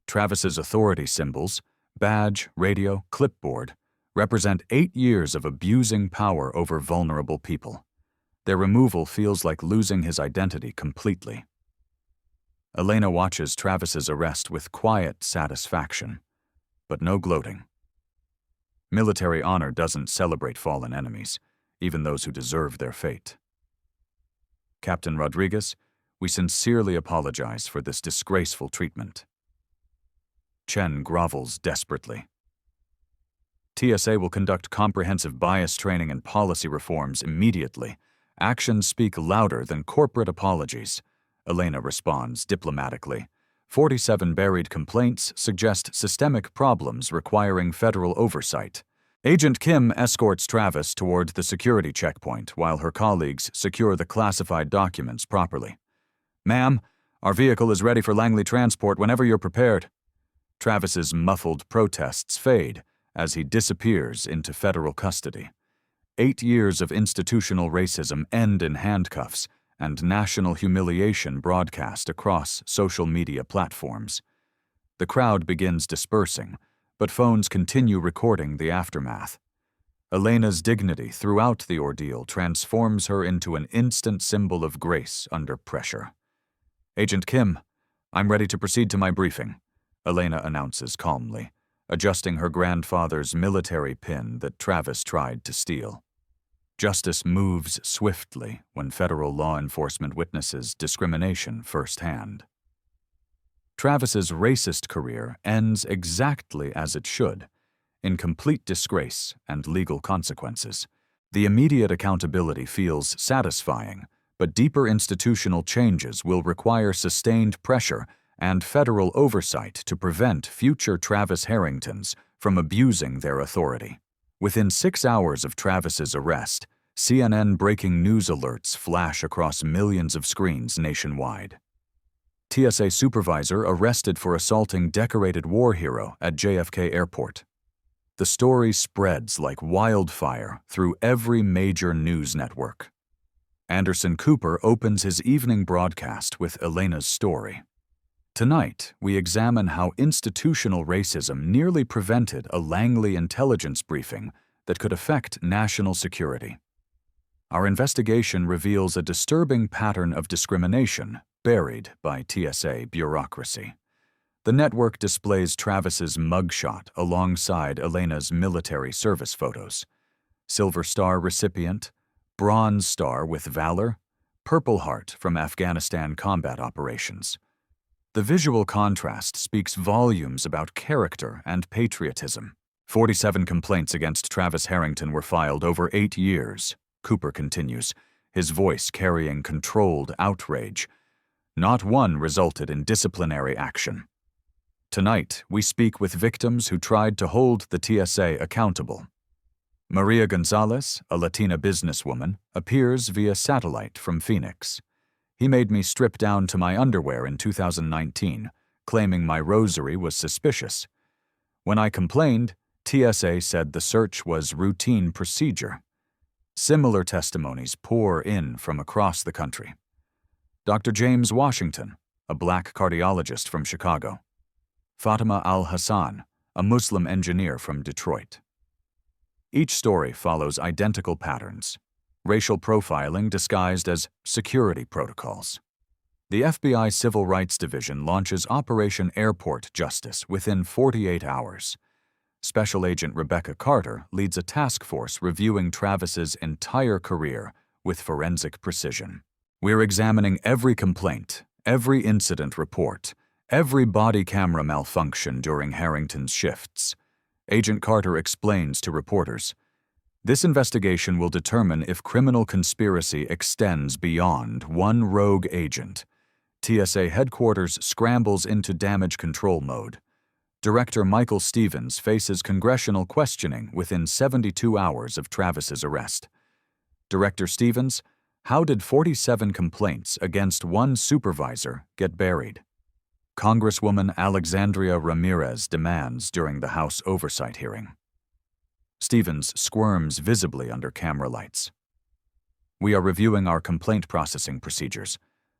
Travis's authority symbols, badge, radio, clipboard, represent 8 years of abusing power over vulnerable people. Their removal feels like losing his identity completely. Elena watches Travis's arrest with quiet satisfaction, but no gloating. Military honor doesn't celebrate fallen enemies, even those who deserve their fate. Captain Rodriguez, we sincerely apologize for this disgraceful treatment. Chen grovels desperately. TSA will conduct comprehensive bias training and policy reforms immediately. Actions speak louder than corporate apologies. Elena responds diplomatically. 47 buried complaints suggest systemic problems requiring federal oversight. Agent Kim escorts Travis toward the security checkpoint while her colleagues secure the classified documents properly. Ma'am, our vehicle is ready for Langley transport whenever you're prepared. Travis's muffled protests fade as he disappears into federal custody. 8 years of institutional racism end in handcuffs and national humiliation broadcast across social media platforms. The crowd begins dispersing, but phones continue recording the aftermath. Elena's dignity throughout the ordeal transforms her into an instant symbol of grace under pressure. Agent Kim, I'm ready to proceed to my briefing, Elena announces calmly, adjusting her grandfather's military pin that Travis tried to steal. Justice moves swiftly when federal law enforcement witnesses discrimination firsthand. Travis's racist career ends exactly as it should, in complete disgrace and legal consequences. The immediate accountability feels satisfying, but deeper institutional changes will require sustained pressure and federal oversight to prevent future Travis Harringtons from abusing their authority. Within 6 hours of Travis's arrest, CNN breaking news alerts flash across millions of screens nationwide. TSA supervisor arrested for assaulting decorated war hero at JFK Airport. The story spreads like wildfire through every major news network. Anderson Cooper opens his evening broadcast with Elena's story. Tonight, we examine how institutional racism nearly prevented a Langley intelligence briefing that could affect national security. Our investigation reveals a disturbing pattern of discrimination buried by TSA bureaucracy. The network displays Travis's mugshot alongside Elena's military service photos. Silver Star recipient, Bronze Star with Valor, Purple Heart from Afghanistan combat operations. The visual contrast speaks volumes about character and patriotism. 47 complaints against Travis Harrington were filed over 8 years, Cooper continues, his voice carrying controlled outrage. Not one resulted in disciplinary action. Tonight, we speak with victims who tried to hold the TSA accountable. Maria Gonzalez, a Latina businesswoman, appears via satellite from Phoenix. He made me strip down to my underwear in 2019, claiming my rosary was suspicious. When I complained, TSA said the search was routine procedure. Similar testimonies pour in from across the country. Dr. James Washington, a black cardiologist from Chicago. Fatima Al-Hassan, a Muslim engineer from Detroit. Each story follows identical patterns. Racial profiling disguised as security protocols. The FBI Civil Rights Division launches Operation Airport Justice within 48 hours. Special Agent Rebecca Carter leads a task force reviewing Travis's entire career with forensic precision. We're examining every complaint, every incident report, every body camera malfunction during Harrington's shifts. Agent Carter explains to reporters, this investigation will determine if criminal conspiracy extends beyond one rogue agent. TSA headquarters scrambles into damage control mode. Director Michael Stevens faces congressional questioning within 72 hours of Travis's arrest. Director Stevens, how did 47 complaints against one supervisor get buried? Congresswoman Alexandria Ramirez demands during the House oversight hearing. Stevens squirms visibly under camera lights. We are reviewing our complaint processing procedures.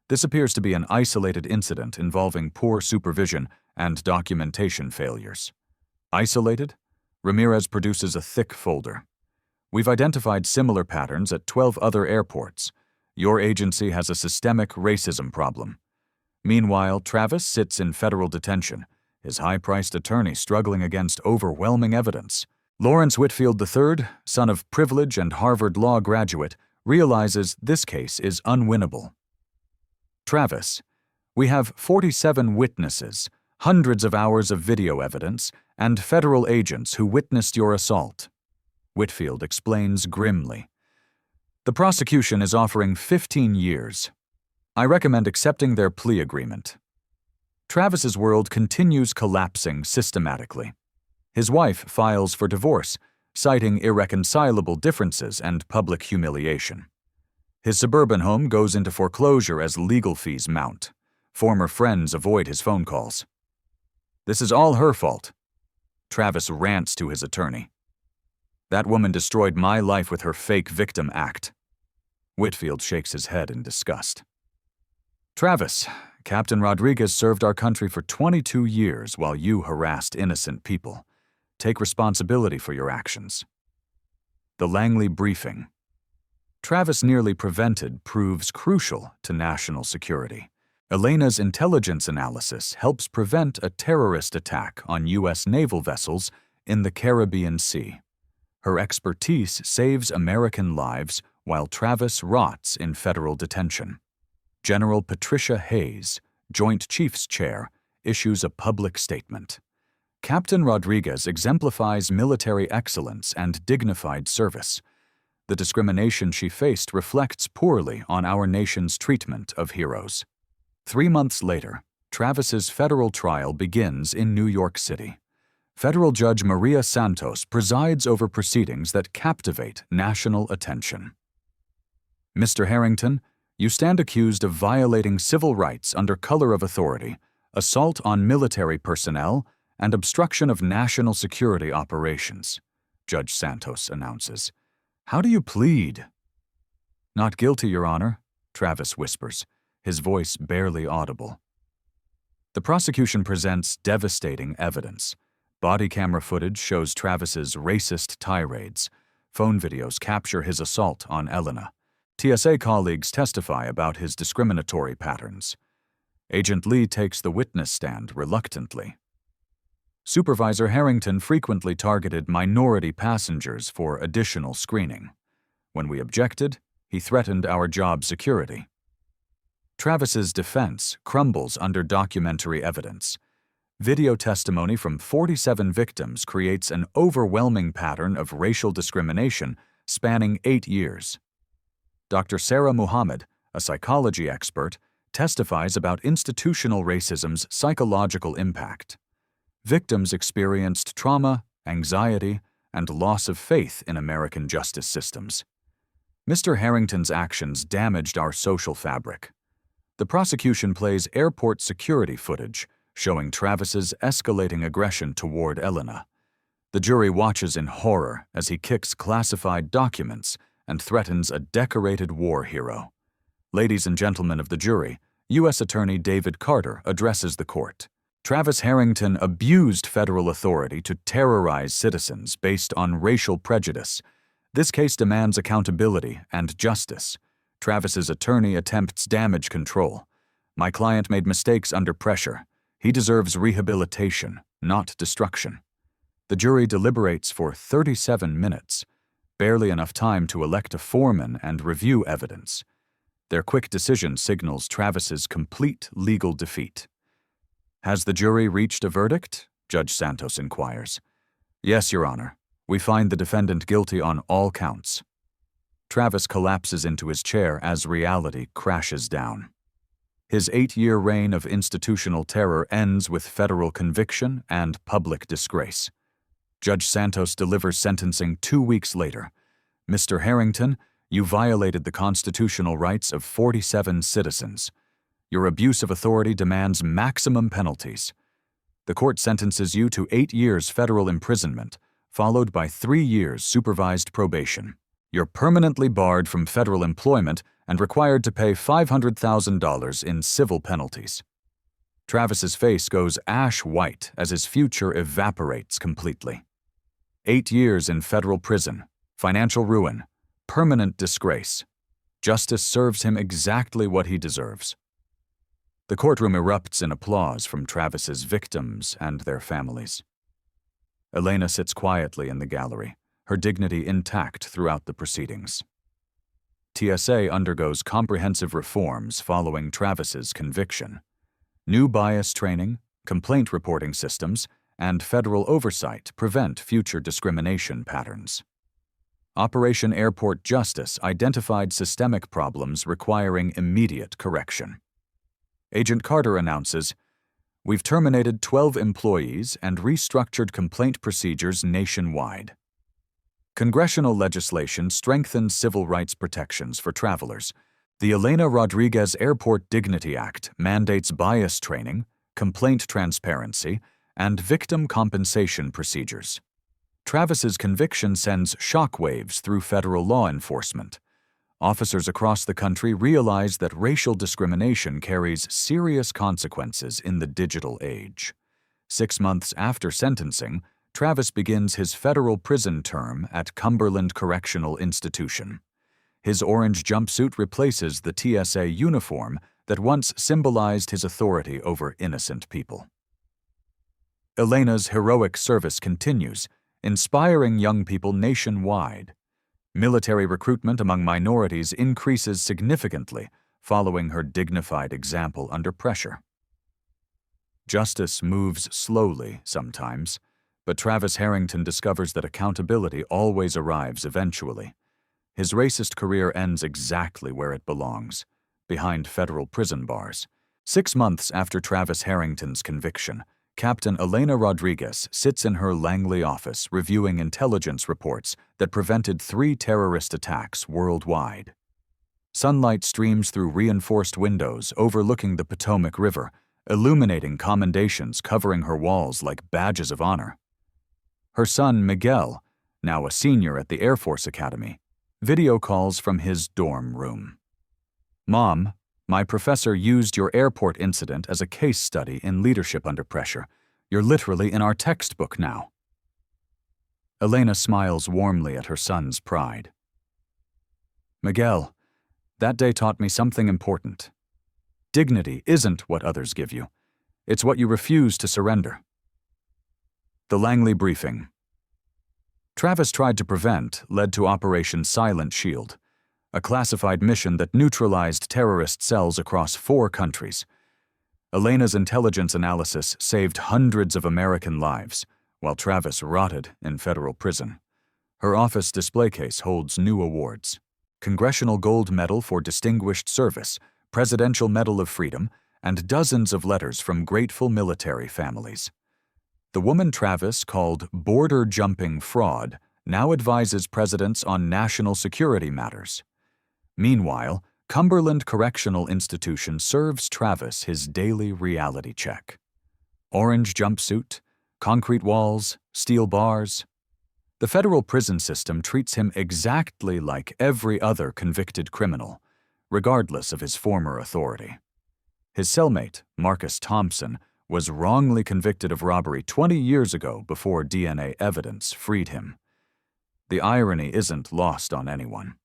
This appears to be an isolated incident involving poor supervision and documentation failures. Isolated? Ramirez produces a thick folder. We've identified similar patterns at 12 other airports. Your agency has a systemic racism problem. Meanwhile, Travis sits in federal detention, his high-priced attorney struggling against overwhelming evidence. Lawrence Whitfield III, son of privilege and Harvard Law graduate, realizes this case is unwinnable. Travis, we have 47 witnesses, hundreds of hours of video evidence, and federal agents who witnessed your assault. Whitfield explains grimly. The prosecution is offering 15 years. I recommend accepting their plea agreement. Travis's world continues collapsing systematically. His wife files for divorce, citing irreconcilable differences and public humiliation. His suburban home goes into foreclosure as legal fees mount. Former friends avoid his phone calls. This is all her fault. Travis rants to his attorney. That woman destroyed my life with her fake victim act. Whitfield shakes his head in disgust. Travis, Captain Rodriguez served our country for 22 years while you harassed innocent people. Take responsibility for your actions. The Langley briefing. Travis nearly prevented proves crucial to national security. Elena's intelligence analysis helps prevent a terrorist attack on U.S. naval vessels in the Caribbean Sea. Her expertise saves American lives while Travis rots in federal detention. General Patricia Hayes, Joint Chiefs Chair, issues a public statement. Captain Rodriguez exemplifies military excellence and dignified service. The discrimination she faced reflects poorly on our nation's treatment of heroes. 3 months later, Travis's federal trial begins in New York City. Federal Judge Maria Santos presides over proceedings that captivate national attention. Mr. Harrington, you stand accused of violating civil rights under color of authority, assault on military personnel, and obstruction of national security operations, Judge Santos announces. How do you plead? Not guilty, Your Honor, Travis whispers, his voice barely audible. The prosecution presents devastating evidence. Body camera footage shows Travis's racist tirades. Phone videos capture his assault on Elena. TSA colleagues testify about his discriminatory patterns. Agent Lee takes the witness stand reluctantly. Supervisor Harrington frequently targeted minority passengers for additional screening. When we objected, he threatened our job security. Travis's defense crumbles under documentary evidence. Video testimony from 47 victims creates an overwhelming pattern of racial discrimination spanning 8 years. Dr. Sarah Muhammad, a psychology expert, testifies about institutional racism's psychological impact. Victims experienced trauma, anxiety, and loss of faith in American justice systems. Mr. Harrington's actions damaged our social fabric. The prosecution plays airport security footage showing Travis's escalating aggression toward Elena. The jury watches in horror as he kicks classified documents and threatens a decorated war hero. Ladies and gentlemen of the jury, U.S. Attorney David Carter addresses the court. Travis Harrington abused federal authority to terrorize citizens based on racial prejudice. This case demands accountability and justice. Travis's attorney attempts damage control. My client made mistakes under pressure. He deserves rehabilitation, not destruction. The jury deliberates for 37 minutes, barely enough time to elect a foreman and review evidence. Their quick decision signals Travis's complete legal defeat. Has the jury reached a verdict? Judge Santos inquires. Yes, Your Honor. We find the defendant guilty on all counts. Travis collapses into his chair as reality crashes down. His 8-year reign of institutional terror ends with federal conviction and public disgrace. Judge Santos delivers sentencing 2 weeks later. Mr. Harrington, You violated the constitutional rights of 47 citizens. Your abuse of authority demands maximum penalties. The court sentences you to 8 years federal imprisonment, followed by 3 years supervised probation. You're permanently barred from federal employment and required to pay $500,000 in civil penalties. Travis's face goes ash white as his future evaporates completely. 8 years in federal prison, financial ruin, permanent disgrace. Justice serves him exactly what he deserves. The courtroom erupts in applause from Travis's victims and their families. Elena sits quietly in the gallery, her dignity intact throughout the proceedings. TSA undergoes comprehensive reforms following Travis's conviction. New bias training, complaint reporting systems, and federal oversight prevent future discrimination patterns. Operation Airport Justice identified systemic problems requiring immediate correction. Agent Carter announces, "We've terminated 12 employees and restructured complaint procedures nationwide." Congressional legislation strengthens civil rights protections for travelers. The Elena Rodriguez Airport Dignity Act mandates bias training, complaint transparency, and victim compensation procedures. Travis's conviction sends shockwaves through federal law enforcement. Officers across the country realize that racial discrimination carries serious consequences in the digital age. 6 months after sentencing, Travis begins his federal prison term at Cumberland Correctional Institution. His orange jumpsuit replaces the TSA uniform that once symbolized his authority over innocent people. Elena's heroic service continues, inspiring young people nationwide. Military recruitment among minorities increases significantly following her dignified example under pressure. Justice moves slowly sometimes, but Travis Harrington discovers that accountability always arrives eventually. His racist career ends exactly where it belongs, behind federal prison bars. 6 months after Travis Harrington's conviction, Captain Elena Rodriguez sits in her Langley office reviewing intelligence reports that prevented 3 terrorist attacks worldwide. Sunlight streams through reinforced windows overlooking the Potomac River, illuminating commendations covering her walls like badges of honor. Her son, Miguel, now a senior at the Air Force Academy, video calls from his dorm room. "Mom, my professor used your airport incident as a case study in leadership under pressure. You're literally in our textbook now." Elena smiles warmly at her son's pride. "Miguel, that day taught me something important. Dignity isn't what others give you. It's what you refuse to surrender." The Langley briefing. Travis tried to prevent led to Operation Silent Shield, a classified mission that neutralized terrorist cells across 4 countries. Elena's intelligence analysis saved hundreds of American lives, while Travis rotted in federal prison. Her office display case holds new awards: Congressional Gold Medal for Distinguished Service, Presidential Medal of Freedom, and dozens of letters from grateful military families. The woman Travis called border-jumping fraud now advises presidents on national security matters. Meanwhile, Cumberland Correctional Institution serves Travis his daily reality check. Orange jumpsuit, concrete walls, steel bars. The federal prison system treats him exactly like every other convicted criminal, regardless of his former authority. His cellmate, Marcus Thompson, was wrongly convicted of robbery 20 years ago before DNA evidence freed him. The irony isn't lost on anyone.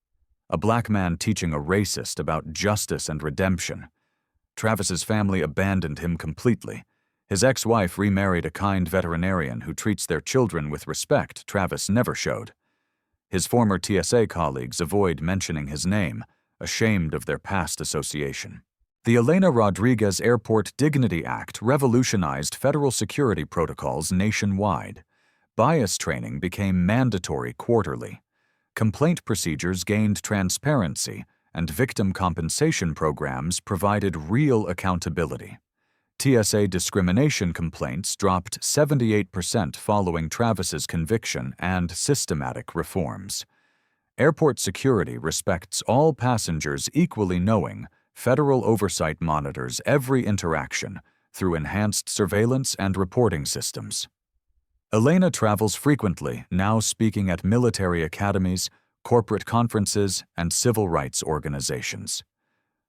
A black man teaching a racist about justice and redemption. Travis's family abandoned him completely. His ex-wife remarried a kind veterinarian who treats their children with respect Travis never showed. His former TSA colleagues avoid mentioning his name, ashamed of their past association. The Elena Rodriguez Airport Dignity Act revolutionized federal security protocols nationwide. Bias training became mandatory quarterly. Complaint procedures gained transparency, and victim compensation programs provided real accountability. TSA discrimination complaints dropped 78% following Travis's conviction and systematic reforms. Airport security respects all passengers equally, knowing federal oversight monitors every interaction through enhanced surveillance and reporting systems. Elena travels frequently, now speaking at military academies, corporate conferences, and civil rights organizations.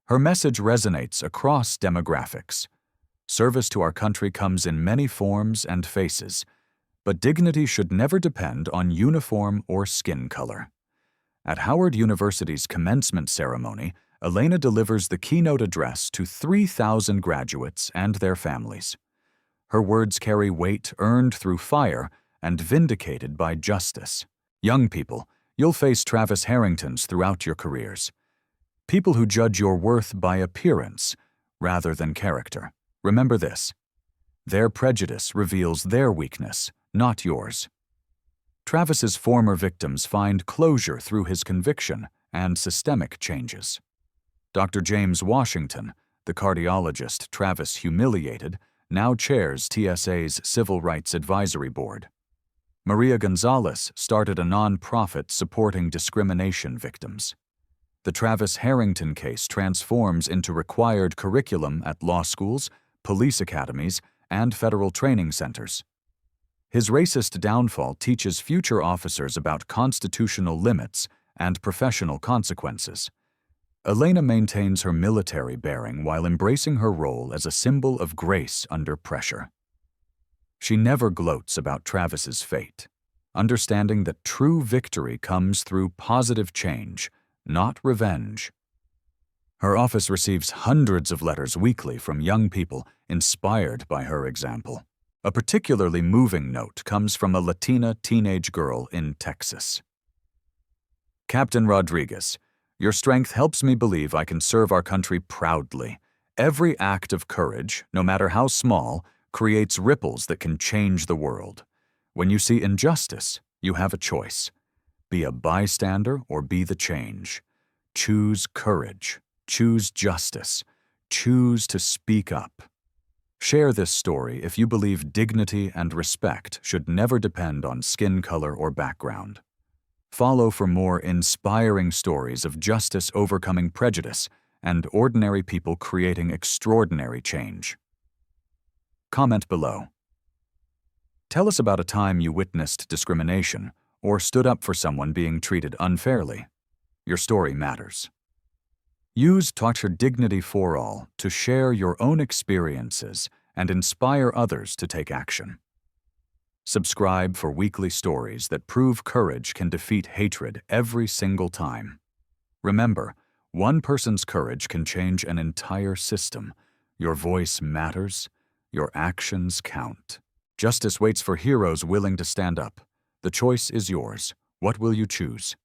Her message resonates across demographics. Service to our country comes in many forms and faces, but dignity should never depend on uniform or skin color. At Howard University's commencement ceremony, Elena delivers the keynote address to 3,000 graduates and their families. Her words carry weight earned through fire and vindicated by justice. Young people, you'll face Travis Harringtons throughout your careers. People who judge your worth by appearance rather than character. Remember this: their prejudice reveals their weakness, not yours. Travis's former victims find closure through his conviction and systemic changes. Dr. James Washington, the cardiologist Travis humiliated, now chairs TSA's Civil Rights Advisory Board. Maria Gonzalez started a nonprofit supporting discrimination victims. The Travis Harrington case transforms into required curriculum at law schools, police academies, and federal training centers. His racist downfall teaches future officers about constitutional limits and professional consequences. Elena maintains her military bearing while embracing her role as a symbol of grace under pressure. She never gloats about Travis's fate, understanding that true victory comes through positive change, not revenge. Her office receives hundreds of letters weekly from young people inspired by her example. A particularly moving note comes from a Latina teenage girl in Texas. Captain Rodriguez, your strength helps me believe I can serve our country proudly. Every act of courage, no matter how small, creates ripples that can change the world. When you see injustice, you have a choice. Be a bystander or be the change. Choose courage. Choose justice. Choose to speak up. Share this story if you believe dignity and respect should never depend on skin color or background. Follow for more inspiring stories of justice overcoming prejudice and ordinary people creating extraordinary change. Comment below. Tell us about a time you witnessed discrimination or stood up for someone being treated unfairly. Your story matters. Use Dr. Dignity for All to share your own experiences and inspire others to take action. Subscribe for weekly stories that prove courage can defeat hatred every single time. Remember, one person's courage can change an entire system. Your voice matters. Your actions count. Justice waits for heroes willing to stand up. The choice is yours. What will you choose?